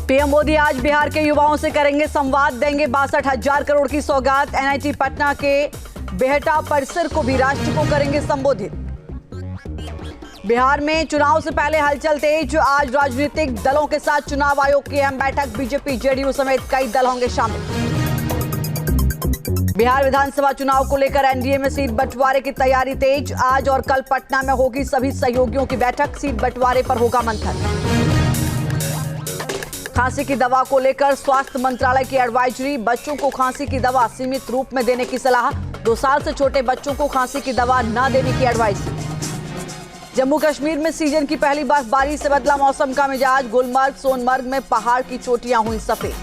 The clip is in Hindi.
पीएम मोदी आज बिहार के युवाओं से करेंगे संवाद, देंगे 62,000 करोड़ की सौगात। एनआईटी पटना के बेहटा परिसर को भी राष्ट्र को करेंगे संबोधित। बिहार में चुनाव से पहले हलचल तेज, आज राजनीतिक दलों के साथ चुनाव आयोग की अहम बैठक, बीजेपी जेडीयू समेत कई दल होंगे शामिल। बिहार विधानसभा चुनाव को लेकर एनडीए में सीट बंटवारे की तैयारी तेज, आज और कल पटना में होगी सभी सहयोगियों की बैठक, सीट बंटवारे पर होगा मंथन। खांसी की दवा को लेकर स्वास्थ्य मंत्रालय की एडवाइजरी, बच्चों को खांसी की दवा सीमित रूप में देने की सलाह, 2 साल से छोटे बच्चों को खांसी की दवा न देने की एडवाइजरी। जम्मू कश्मीर में सीजन की पहली बर्फबारी से बदला मौसम का मिजाज, गुलमर्ग सोनमर्ग में पहाड़ की चोटियां हुई सफेद।